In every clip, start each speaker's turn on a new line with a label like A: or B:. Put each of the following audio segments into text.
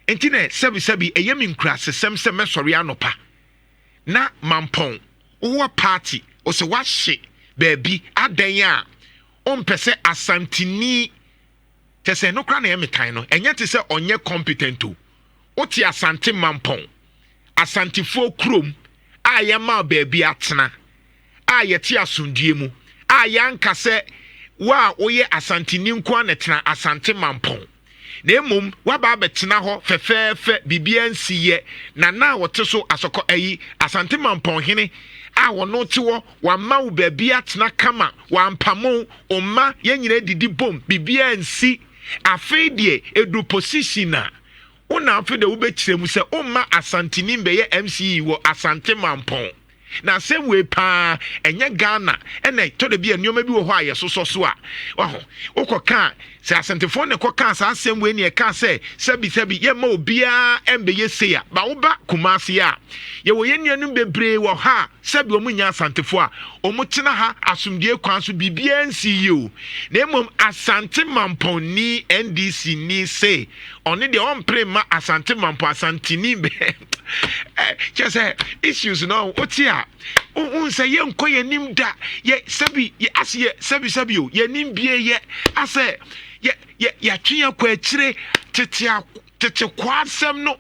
A: enti na sebi eyemi nkrasesem se mesori anopa na mampon wo party o se wahye baabi adan a ompese asantini tese no kra na yemetan no enye te se onye competent o ti asante mampon asantifo krom a yema baabi atena a yeti asundue mu a yanka se wa oye asantini nko anetena asante mampon na emom waba abetena ho fefefe bibia nsiye na wote so asoko ayi asante mampon hene a wono te wo wama wo baabi atena kama wampamo omma yenyina didi bom bibia nsi afei de edu position na una afei de wo bekire mu se omma asantini mbeye MCE wo asante mampon na same way pa enye Ghana ene to de bia nneoma bi wo ho aye so a waho okoka se asantefo ne koka sa same way ne e ka se sabi ye ma obia embe ye se ya ba wo ba kumase ya ye wo ye nnuanum bebre wo ha sabi o munya asantefo a o mutena ha asumdie kwan so bibia nsi yi na emom asante mampon ni NDC ni se oni de on prema asante mampon asantini be just issues no otia unse ye nko ye nim da ye sabi ye ase sabi o ye nim bie ye ase ye twa kwa akire tete kwa asem no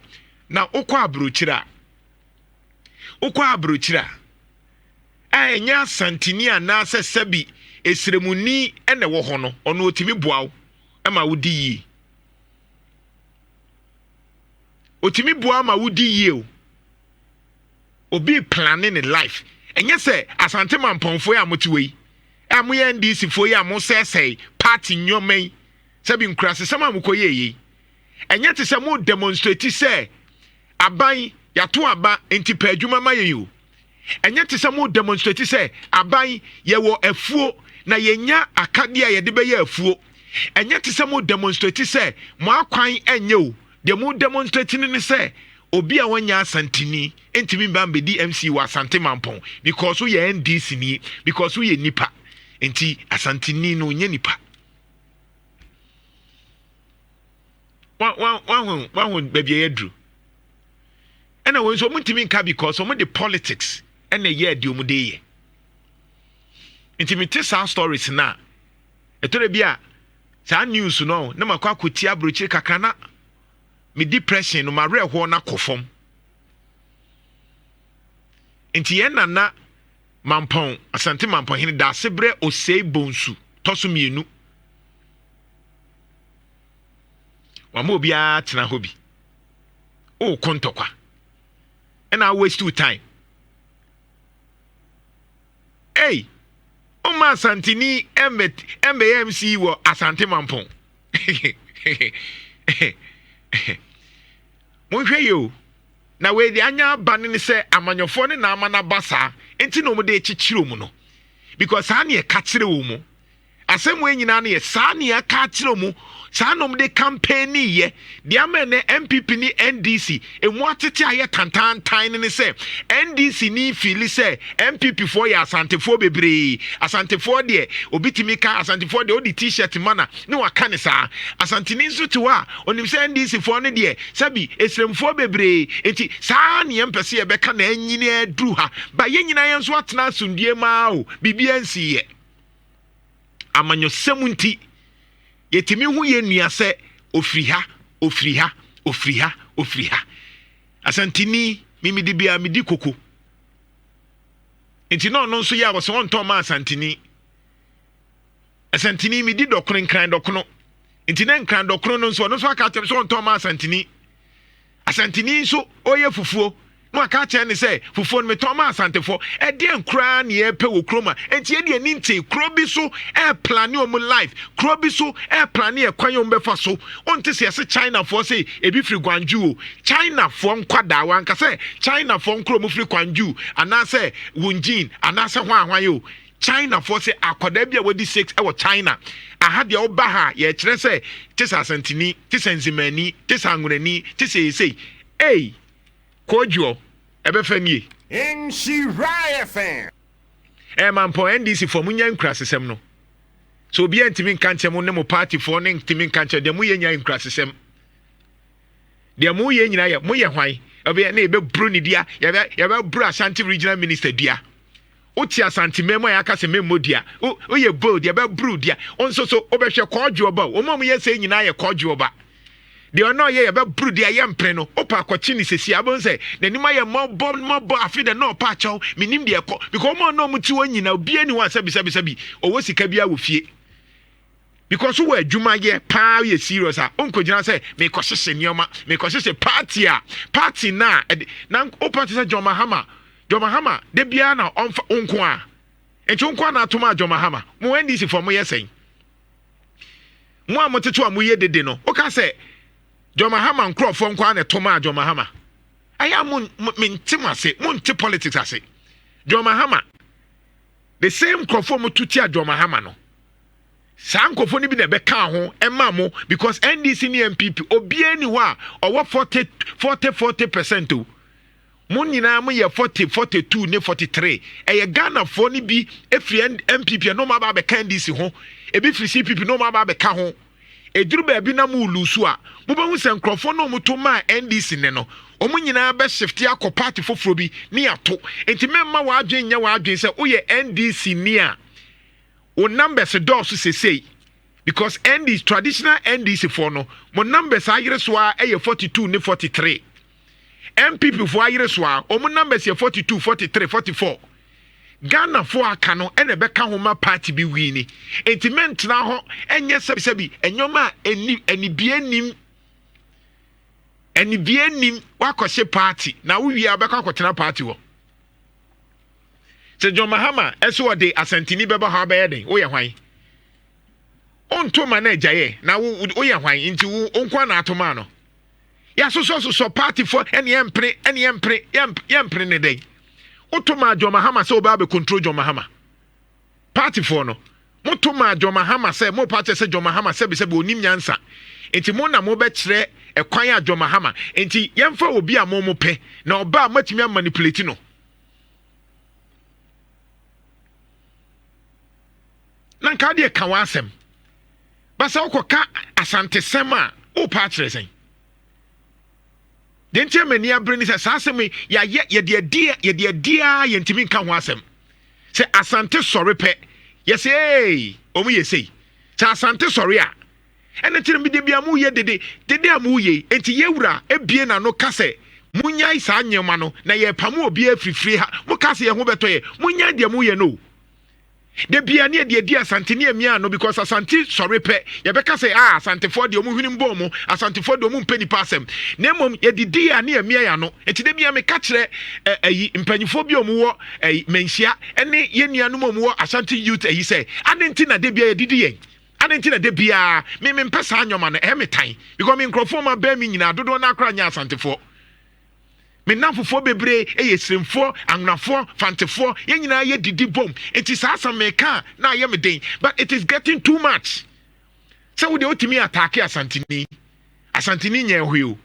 A: na okwa abrochira enya santini ana se sabi esremuni ene wo ho no ono otimi boawo ma wodi yi otimi boa ma wodi yi o obi planning in life enye se asante mamponfo ya motiwe amoye NDC fo ya mo sesei party nyomen sabi nkrase sama mukoye yi enye te se mo demonstrate se aban yato aba enti pa adwuma maye yo enye te se mo demonstrate se aban ye wo afuo na yenya akade a ye de be ye afuo enye te se mo demonstrate se mo akwan enye o de mo demonstrate ni se obi a wanya asantini entimi mbambe DMC wa asante mampon because we NDC ni because we nipa enti asantini no nye nipa wan baby yedru ena won so mutimi nka because omo the politics ena ye adi omo de ye enti sa stories na etore bia sa news no na makwa koti abrochi kakana me depression no ma reho na kofom enti ye nana mampon asante mampon hene da sebre osei bonsu toso mienu wa mo bia tena hobi o kontokwa ena waste your time hey o ma santini MBMC wo asante mampon monhwe yo na we di anya bane ne se amanyofo ne na amana basa enti no mo de chichiro mu no because sa na ye ka kire wo mu asem we nyina na ye sa na ye ka kire mu sa no mo de campaign ni ye di amene MPP ni NDC emu atete aye tantan ne se NDC ni fili se MPP for ya asantefo bebre asantefo de obitimi ka asantefo de odi t-shirt mana ne waka ne sa asantini nso te wa onim se NDC for ne de sabi esremfo bebre enti sa ne empese ye beka na anyini adru ha ba ye nyina ye nso atena asundie ma o bibia nsi ye amanyo semunti yetimi hu ye nua se ofiri ha asantini mimi di bia midi koko enti no nso ya wo se won to ma asantini midi dokoro nkran dokoro enti na nkran dokoro no nso aka tem so won to ma asantini nso oye fufuo no aka che ne se fufuo no meto ma asantefo e de nkra na ye pe wo kroma enti ye de ninte krobi so e plan o mu life krobi so e plan e kwan o mbefa so onte se China for say ebi free Gwanju o China for nkwada wan ka se China for nkro mu free Gwanju ana se Wunjin ana se hwan yo China for say akoda bia wodi 6 e wo China aha de oba ha ye kire se tisa santini tisa nzimani tisa ngurani tisa sei kojo ebefanie
B: Nhyira fan
A: mampo NDC for munya nkrasesem no so obi antimi nka nkyem ne mo party for ne ntimi nka nkyem de mu yenya nkrasesem de mo ye nyina ye mo ye hwan obi na ebe bru ni dia ye be bru Ashanti regional minister dia oti Asante memo ya aka se memo dia o ye bold ye be bru dia onso so obehwe kodwo ba o mo ye se nyina ye kodwo ba de ono ye be bru dia ye mpre no opa akwachi ni sesi abon se nanim aye mo afi de no pa chaw minim de ekọ because mo no muti wanyina obi ani wa sabi owo sika bia wo fie because we adwuma ye pa ye serious a onkogina say me ko hye nioma me ko hye party na opa se John Mahama de bia na onfa onko a encho onko na atoma John Mahama mo NDC for mo yesen mo amoteto a mo ye dede no o ka say John Mahama nkrofo nko na toma John Mahama aya mo mentimase mo nti politics ase John Mahama the same nkrofo mo tuti a John Mahama no sankofo ni bi na be ka ho ema mo because NDC ni MPP obie ni ho a owo 40% o mo nyina mo ye 40 42 ne 43 eye Ghana fo ni bi efri MPP no ma ba be ka NDC ho ebi fri CPP no ma ba be ka ho eduru ba bi na mo lusu a mo ba hu se nkrofo no mo to ma NDC ne no omo nyina be shift akọ party foforo bi ni ato enti memma wa adwen nya wa adwen se o ye NDC ni a o numbers doors say because NDC traditional NDC for no mo numbers ayire so a 42 ne 43 MPP for ayire so a o mo numbers 42 43 44 Ghana for aka no ene be ka ho ma party bi wini entiment na ho enye sebi enyoma eni bienim wakose party na wo wi abeka kwotena party wo se John Mahama eso de Asantini beba ha be den wo ye hwan onto ma na ajaye na wo ye hwan nti wo onkwa na atoma no ya so party for ene empre ne den otoma John Mahama se oba be control John Mahama party for no motoma John Mahama se mo party se John Mahama se be onim nyansa enti mo na mo be kire ekwan a John Mahama enti yemfa obi a mo pe na oba matimi manipulate no nanka de ka wasem basa okoka Asante sema o patre sen denche mani abreni se sasem ye de dia ye ntimi nka ho asem se Asante sori pe ye say omu ye say se Asante sori a ene tire mi de bia mu ye dede amu ye enti yewura ebie na no kase munyai sa anyema no na ye pamu obi afrifri ha mu kase ye ho beto ye munyai de mu ye no de bia ne de Asante ne amia no because Asante sorry pe ye beka say Asante for de omu hwini mbom Asante for de omu mpani pasem na mom ye de dia ne amia ya no enti de bia me ka kire ayi mpanyifo bi omu wo menhia ene ye nuanom omu wo Asante youth ayi say adenti na de bia ye didi yen adenti na de bia me mpesa anyoma no emetan because me nkrofo ma ba mi nyina dodo na akra nya Asante for me namfofo bebre eyesremfo angnafo fantefo ye nyina ye didi bom it is asameka na ye me den but it is getting too much so we dey otimi attack Asantini nya hwe o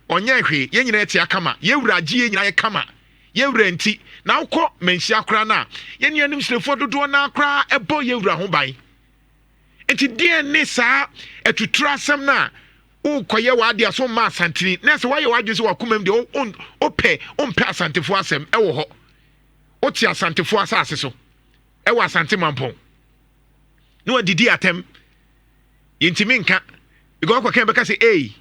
A: onya hwe ye nyina tia kama ye wuraje ye nyina ye kama ye wura nti na ukọ menhia kra na ye nuanim srefo dodo na akra ebo ye wura ho ban enti die ne saa etutura asem na o koye wa de aso ma Asantini na se wa ye wa dwese wa komam de o pe Asantefo asem e wo ho o ti Asantefo asase so e wo Asante mampon no adidi atem yintimi nka because kwa kan beka say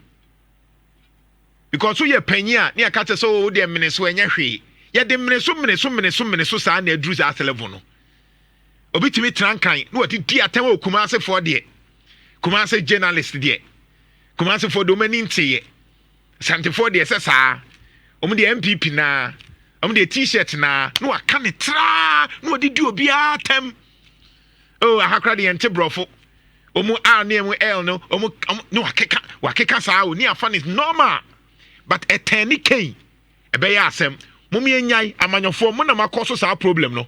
A: because so ye panyi a na ka te so o de mene so enya hwe ye de mene so sa na adru za level no obitimi trankan no adidi atem o Kumase for de Kumase journalist de Kumase for domani ntiye Asante for de sesa omu de MPP na omu de t-shirt na no aka ne tra no odidi obi atem ahakra de ente brofo omu a na emu L no omu no wakeka sa o ni afa is normal but etani ken ebe ya asem mumi enyai amanyofo mo na makoso sa problem no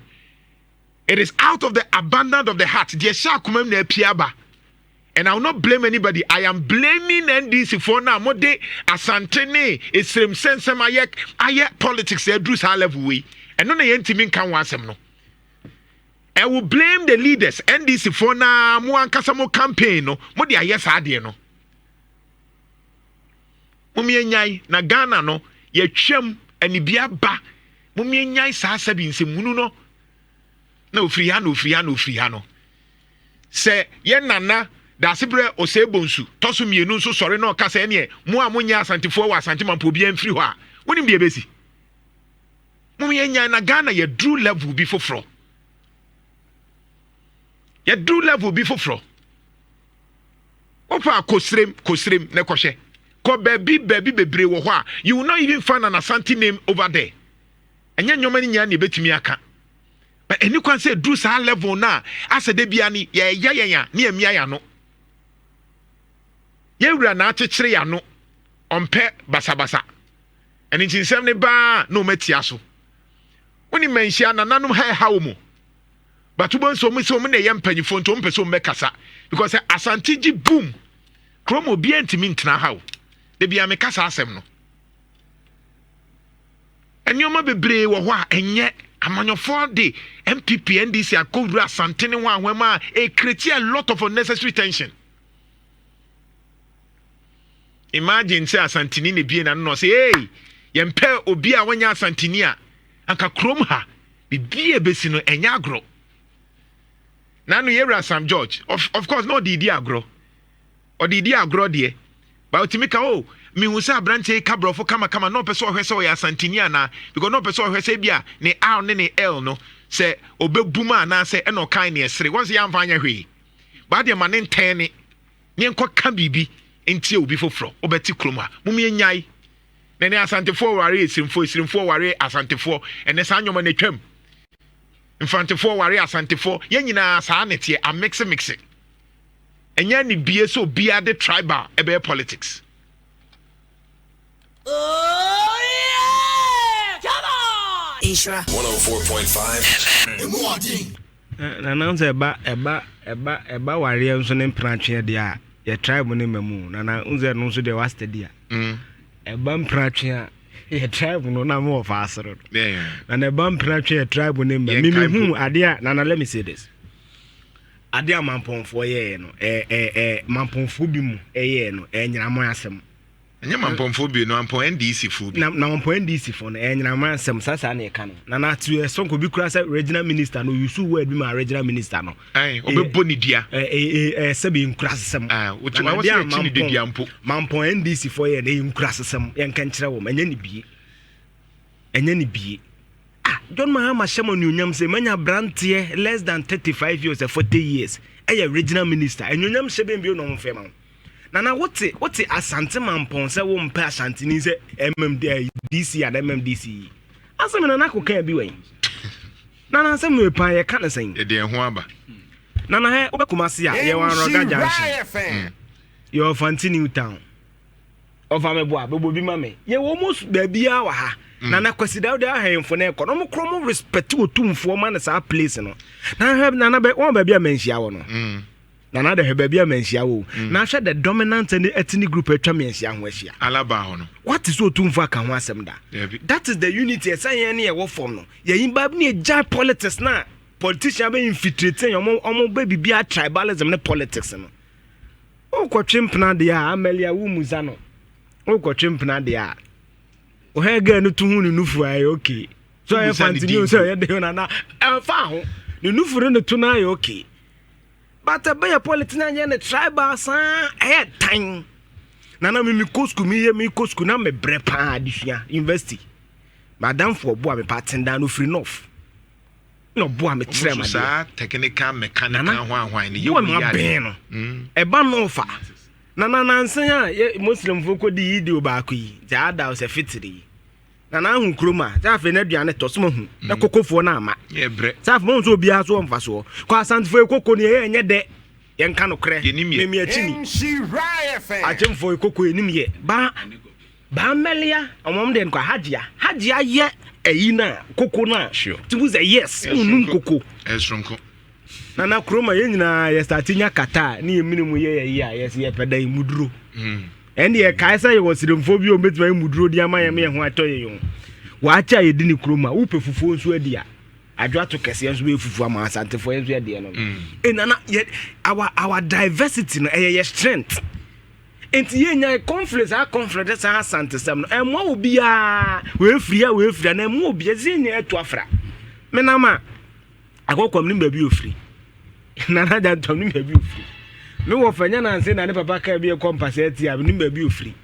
A: it is out of the abundance of the heart de sha kumam na apiaba. And I will not blame anybody. I am blaming NDC for now. Mode Asante ne esrem sensem aye politics e drew sa level we. And no na yentimi kan wansem no. I will blame the leaders NDC for now mo ankasa mo campaign no. Mode aye sa de no. Mumianyai na Ghana no ye twam anibia ba. Mumianyai saa sabi nsɛmunu no. Na ofiri ha no. Se ye nana da sebre osebonsu toso mienu nso sɔre na ɔka sɛ ne mo a monya asantefoɔ wɔ asantemampo bia mfiri hɔ a wonim de ebesi. Mumianyai na Ghana ye drew level bi foforo. Ye drew level bi foforo. Opa kosrem ne kɔhwɛ. Ko baby bebre wɔ hɔ a you will not even find an Asante name over there. Enya nyoma ni nya ne betumi aka. But any kwan say do sa level na asa de bia ni ya ne emia ya no. Ye wura na akyekere ya no. Ompe basabasa. Eni tinsem ne ba no matia so. Woni manhia na nanom ha wo mu. But ubon so mu na ye mpanyifo nto mpɛ so mmekasa because Asante gi boom. Kromo bia ntimi ntena ha wo. De bia me kasa asɛm no. Enioma bebre wɔ hɔ a enye amanyofo de MPP NDC akowura Asante ne ho ahwema a create a lot of unnecessary tension. Imagine say Asante ni ne bie na no say hey yempe obi a wanya Asante ni a anka krom ha bibie besi no enya agro. Na no yewura Sam George of course no di agro. Or di agro de but utimika oh mi husa branche kabrofo kama no person ohwese o ya Asantini ana because no person ohwese bia ne R ne L no se obebuma na se e no kan ne esre once ya mfanya hwe ba de ma ne ntɛn ne enko ka bibi entie obi foforo obeti kroma mumi enyai na ne Asantefo ware esimfo ware Asantefo ene sa nyoma na twam Infantefo ware Asantefo ye nyina sa na tie a mix enya ni bie so bia de tribal ebe politics.
C: Oh yeah! Come on! Nhyira
D: 104.5 na nanze eba ware nso ne mpratwe de a ye tribe ne mamu na unze no nso de was study a eba mpratwe a ye tribe no na mo fa asoro na eba mpratwe ye tribe ne mamu ade a na let me say this ade a mamponfo ye no mamponfo bi mu ye no nyina mo asem
A: enya mampomfo bi no ampon NDC fo bi
D: na mampon NDC fo no nyina mo asem sasa na e ka no na to sonko bi kura say regional minister no yusu word bi ma regional minister no
A: obebo ni dia
D: sebi nkurasem
A: which was say chini de dia mpo
D: mampon NDC fo ye na nkurasem ye nka nkire wo enya ni bie John Mahama Shamo Nunyam say manya brantie less than 35 years or 40 years. Regional minister. And Nunyam Shebin be no fema. Nana what's Asante Mampon say won't pass Asante say MMDC and MMDC. Asam na ko can be way. Nana some we pay can't sing.
A: E de ho aba.
D: Nana he obekumasi a ye wan roga junction. Your Fanti New Town. Of ameboa bebo bi mame. Ye almost baby a wa ha. Nana kwasida de ahemfo na ekọ no mo kromo respect otumfo ma na sa place no na have nana be won ba bia menhia wo no nana de ba bia menhia wo na hwe the dominant and ethnic group atwa menhia ho ahia
A: alaba ho no
D: what is otumfo aka ho asem da that is the unity esan ne ye wo form no ye yin ba ne ja politics na politician be infiltrate omo ba bibia tribalism ne politics no o ko twempna de a amelia wo muza no o ko twempna de a o he ga no tuhu ni nufu ayi okay so I continue so ye de na fa ho ni nufu ne to na ayi okay but be politician ye ne tribal san e tan na mi kosku na me bre pa adifia university madam for boa me patin da no free north no boa me kire ma
A: sa technical mechanical hwan ni ye
D: wo ya no e ba no fa na nsan a muslim fo ko di video ba ko yi ja ada o se fitiri na hu kroma ja fe na aduane to so hu na kokofo na ama
A: ye bre
D: sa fa mo so bia so mfa so ko asante fo kokko ni ye nye de ye nka no kre me achini
B: Nhyira FM
D: achemfo kokko enim ye ba melia omom de nkwa hajia ye eyi na kokko na tibu ze yes unum kokko
A: esronko
D: na kroma ye nyina ye startinya kata ni eminimu ye ye a yes ye pedai muduro and ye kaisa ye wosiremfo bi o metima muduro di ama ye me ho atoye yo wa cha ye di ni kroma wo pefufuo nso adi a adwa to kese nso be fufu ama asantefo nso adi no nana our diversity no ye strength enti yenya conflict asantesem no emwa obi a we free na emwa obi azenya eto afra me na ma akokom ni ba bi ofri na na Jantuah ni ba bi ofri me wo fanya na nse na ne papa ka bi e compensate ya ni ba bi ofri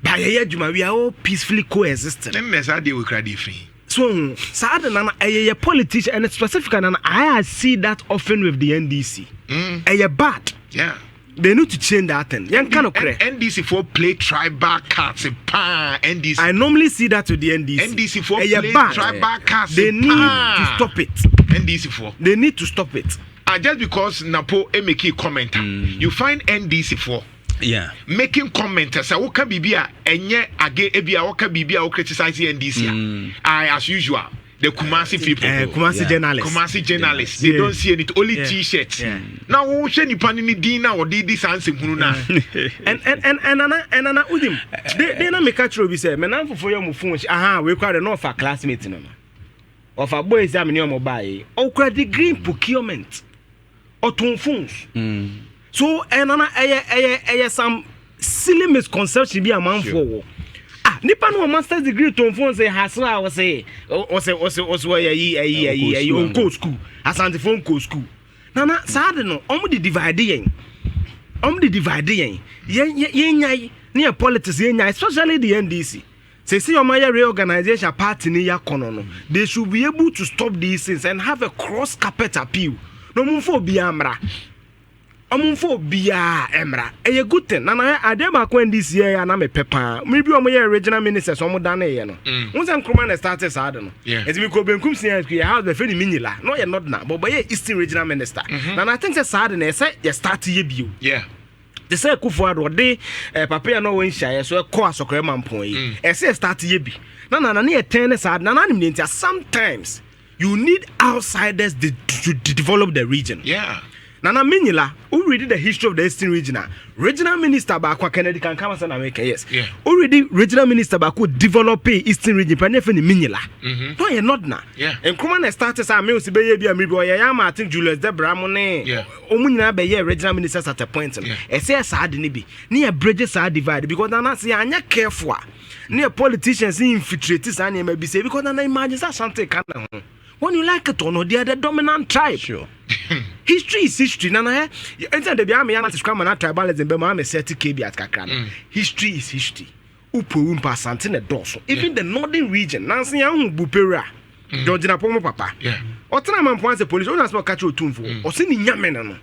D: ba ye adwuma we are all peacefully coexisting
A: dem mesa dey we crowd free.
D: So sad na a politician and specifically and I see that often with the NDC. A bad.
A: Yeah.
D: They need to change that thing. Young kind of
A: NDC for play tribal cards NDC.
D: I normally see that with the NDC.
A: NDC for play tribal cards.
D: They need to stop it.
A: NDC for.
D: They need to stop it.
A: Just because Napo make a comment, you find NDC for.
E: Yeah,
A: making comments. So what can be enye age ebia what can be criticize NDC. As usual, the Kumasi people, Kumasi journalists, they don't see it only T-shirts. Now who should you pan in dinner or did this answer huna?
D: And udim. They na make catch we say, "Menam for your phone. Aha, we call the no for classmates no. Of a boy exam in mobile. Or degree in procurement. Or ton phones. So some silly misconception be a man for. Nipa no master's degree to phone say hasra was say on co school asante phone co school. Nana sad no the divide yen. The divide yen. Yen near politics yen especially the NDC. Say see your reorganization party ni ya kono no. They should be able to stop these things and have a cross carpet appeal. No mun for bi amra. Omunfo bia emra a good thing na adema ko NDC ya na me pepa maybe omo regional ministers omo dan ye no won say nkroma na started sad no it be ko benkum sia ku ya house be fe ni Nhyira no ye not na but ye eastern regional minister na I think say sad na say ye start ye bio they say Kufuado de papa ya no won hia so ko asokre mampon yi e say start ye bi na ye turn sad na nim ntia sometimes you need outsiders to develop the region. Nana Nhyira, who read the history of the Eastern regional minister Bakwa Kennedy can come as an American, yes. Already regional minister Baku develop Eastern region, but never Nhyira. No, you're not now. And Kuman started some music baby and Yama, I think Julius Debra Monet, Omuna Bay regional ministers at a point. A say sad nibi, near bridges are divided because Nana say I'm not careful. Near politicians infiltrate and maybe say because I imagine something can. When you like it or not, they are the dominant tribe. Sure. History is history. Nana, enter the Biami and scrum and tribalism, but I'm a 30 KB at Kakran. History is history. Upu umpa santine doso. Even the northern region, Nancy Young Bupera, Georgina Pomo Papa. Or Tanaman points the police, or catch your tumfo, or sending Yamen.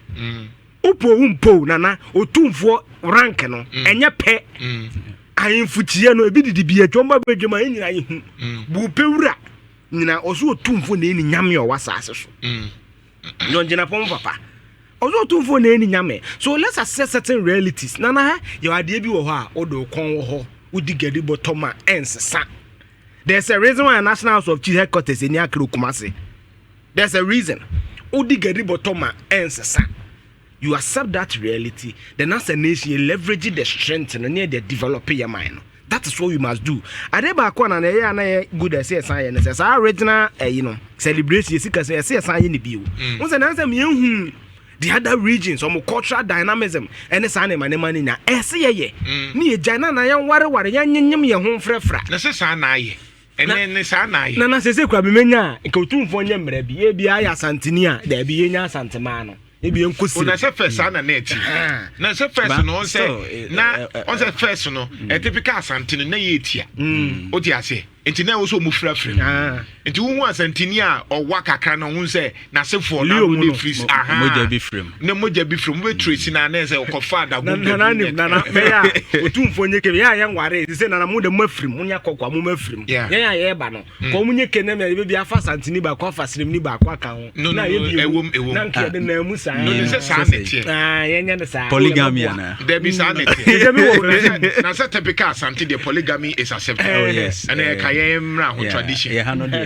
D: Upu umpo, Nana, or tumfo rankano, and your pet. I am Futiano, a bit to be a jumba bedroom in Bupera. Nina also tumfo na eni nyame o wasase so no ngina pom papa also tumfo na eni nyame. So let's assess certain realities. Nana your ade bi wo ho a odo kon wo ho udi gadi botoma ensesa. There's a reason why National House of Chiefs headquarters in Akro Kumasi. There's a reason udi gadi botoma ensesa. You accept that reality, then as a nation you leverage the strength and near the developing your mind. That is what we must do. Adeba kwa na good as science as our original celebration say sign ni bio. Once an answer me the other regions some cultural dynamism and say money na ye ni jana na yan ware yan nyem ye ho frefra. Na say sa na ye. Ene sa na ye. Na say kwa memenya nke otumfo nya mra bi e bia ya santini a da bi nya santema no. Ebi enkosi. Una say first na net. Na say first no say na on say first no a typical asantini na ye tia. O ti ase. Enti na wo so mu frafre. Enti wo hu asantini a o wa kakra no hu say na se for na wo dey freeze.
E: Moja bi frem.
A: Na moja bi frem we trace na na say o kofa da go.
D: Na me ya otumfo nyeke ya ya nware say na mu de mafrem munya kokwa mu mafrem. Ya ye ba no. Ko mu nyeke na me bi afa asantini ba ko afa srem ni ba ko aka ho. Na ye bi ewom. Na nke de na mu sa.
A: No say sa netie.
D: Yenya de sa.
E: Polygamy na.
A: There be sa netie. Na say typical asantini the polygamy is accepted.
E: Oh yes.
A: And mra ho tradition.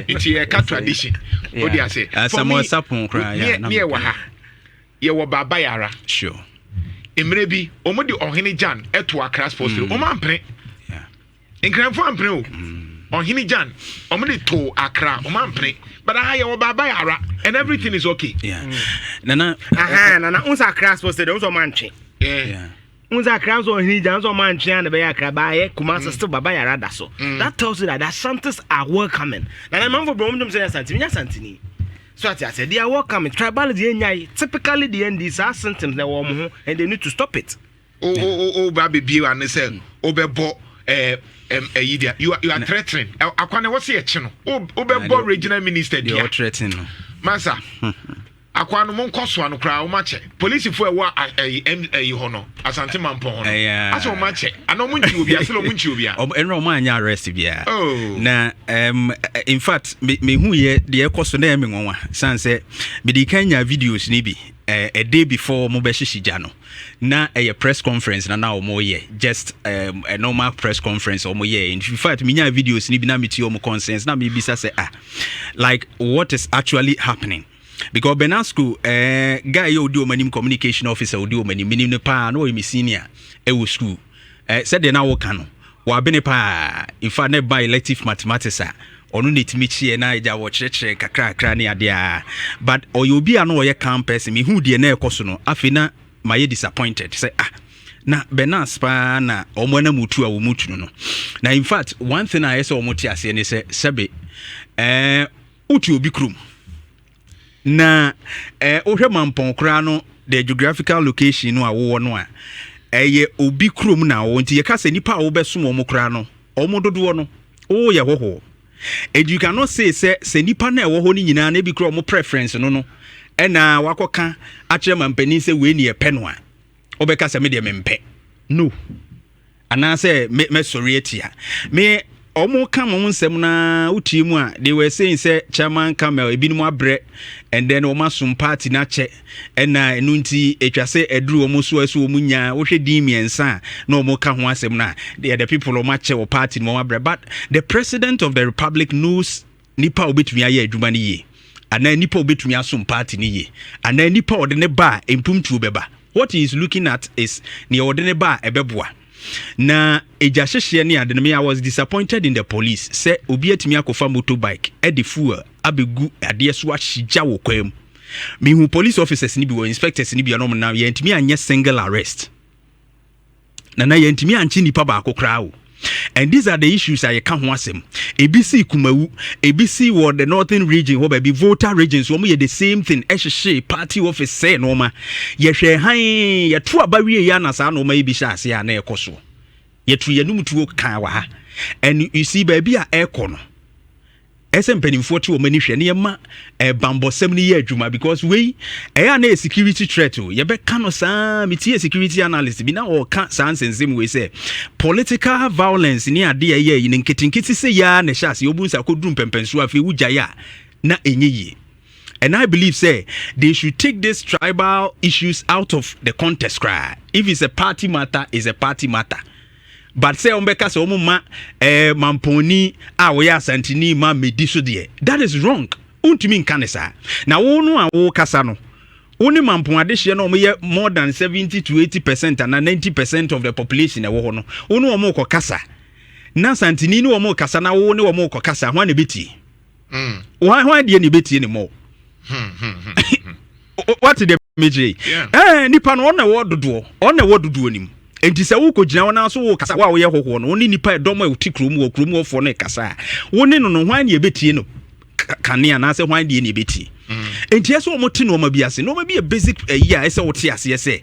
A: It's a tradition. What do you say?
E: Some sapon cry.
A: Near Waha. Ye wo baba yara.
E: Sure.
A: Emre bi omodi ohene Jan eto akra sports. Omampre. Yeah. Enkranfo ampre o. Ohene Jan omodi to akra omampre. But I wo baba yara and everything is okay.
E: Yeah. Nana
D: nana unsa akra sports dey also manche.
A: Yeah.
D: Unza crowns or he dance on man chan be akrabaye Kumasa still baba yarada so. That tells you that the Santos are welcoming. And I remember Bromdum say Santini. So I said they are welcoming. Tribalism typically the NDC are symptoms that warm and they need to stop it.
A: Oh, baby, beer and say, Obebo, you are threatening. Akwane, what's your channel? Obebo regional minister,
E: you are threatening.
A: Massa, Akwane mon koswa no kra o mache. Police for wa hono. Asante mampo hono. Aso mache. Ano munchi obi aselo munchi obi a.
E: Enro ma anya arrest bia.
A: Oh.
E: Na in fact me hu ye de ekoso na me nwanwa. San se me di kanya videos ni bi. A day before mo be hihija no. Na a press conference na omo ye. Just a normal press conference omo ye. In fact me nya videos ni bi na me ti omo concerns na me bisa say like what is actually happening. Because Benasco, guy you do manim communication officer do manim ne pa no me senior e wo school. Said they now work no. Wa bene pa in fact ne by elective mathematics onu netimi chie na eja wo chire kakra ne ade a. But oyobi ano ye campus me hu de na ekoso no afina my disappointed say na Benas pa na omo na mutu a wo mutu no. Na in fact one thing I saw omo ti ase ne say sebe uti obi krum na ohwe mampon kra no the geographical location no awo no a eye obi krom na wo nti ye ka se nipa a wo besom omo kra no omo dodo no o ye hoho and you cannot say se nipa na ewo ho ni nyina na bi kro omo preference no na wakoka a kire mampani se we ni e pe no a obeka se me de mempe no ana se me sorry atia me omo kam mo nsem na uti mu a they were saying say chairman Kamel ebinum abre and then omo sum party na che na enu nti etwa se eduru omo so aso omo nya wo hwe din miensa na omo ka ho asem na the people omo che wo party mo abre but the president of the republic knows nipa obetumi aye adwuma ne ye ana nipa obetumi asum party ne ye ana nipa ode ne ba empumtu beba what he is looking at is ne ode ne ba ebeboa na ejashehye ne ade me I was disappointed in the police say obi atimi akofa motorbike e de fuel abegu ade so ahija wo kwam me hu police officers ni bi wo inspectors ni bi anom na ye ntimi anye single arrest na ye ntimi anchi nipa ba akokra wo. And these are the issues I can't wasem. ABC Kumawu, ABC or the northern region, where be voter regions, where we the same thing. Eshe party office say no ma. Yeshe hai ya tu abari ya na sa no ma ibisha se ya na ekoso. Yetu ye num tu kawa. And you see baby a ekono. SMPN to many sheniema bambo 70 year juma because we na security threat ye be kano sa meti security analyst bi na o ka sans ensem we say political violence ni ade ye yin nketinketi se ya na shase obunsa kodum pempenso afi wujaya na enye. And I believe say they should take these tribal issues out of the context cry. If it's a party matter, it's a party matter. But say ombeka se omuma mamponi a we asantini ma mediso de that is wrong. Untumi nkanesa na wo no a wo kasa no oni mampon adehye na omo ye more than 70 to 80% and 90% of the population e wo ho no onu omo kokasa na santini ni omo kasa na wo ni omo kokasa ho na beti ho de ni beti ni mo what the meje nipa no na wo dodo nim enti se wo kogina wona so wo kasa wa wo ye hoho no oni nipa edom a uti krom wo fo no kasa woni no hwan ne betie no kanea na se hwan de ne betie enti eso wo moti no ma biase no ma bi a basic ya ese wo te ase ese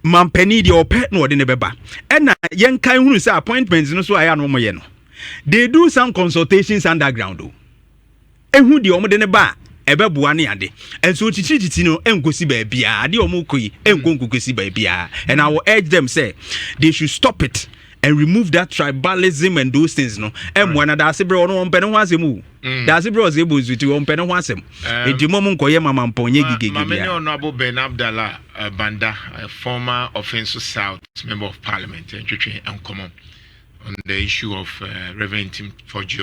E: mampani de opet no de ne beba na yen kan hunu se appointments no so aya no mo ye no they do some consultations underground o ehu de omo de ne ba ebeboa ne ade enso chichichiti no enkosi ba bia ade omukoyi enkonkosi ba bia and I will urge them say they should stop it and remove that tribalism and those things no emwana da sebre ono ompene ho asemu da sebre ozebo zuti ompene ho asem edimo mo nkoye mama mponye gigege bia
A: Mama Honorable Ben Abdallah Banda, a former Offensive South member of parliament and on the issue of Reverend Tim Forjo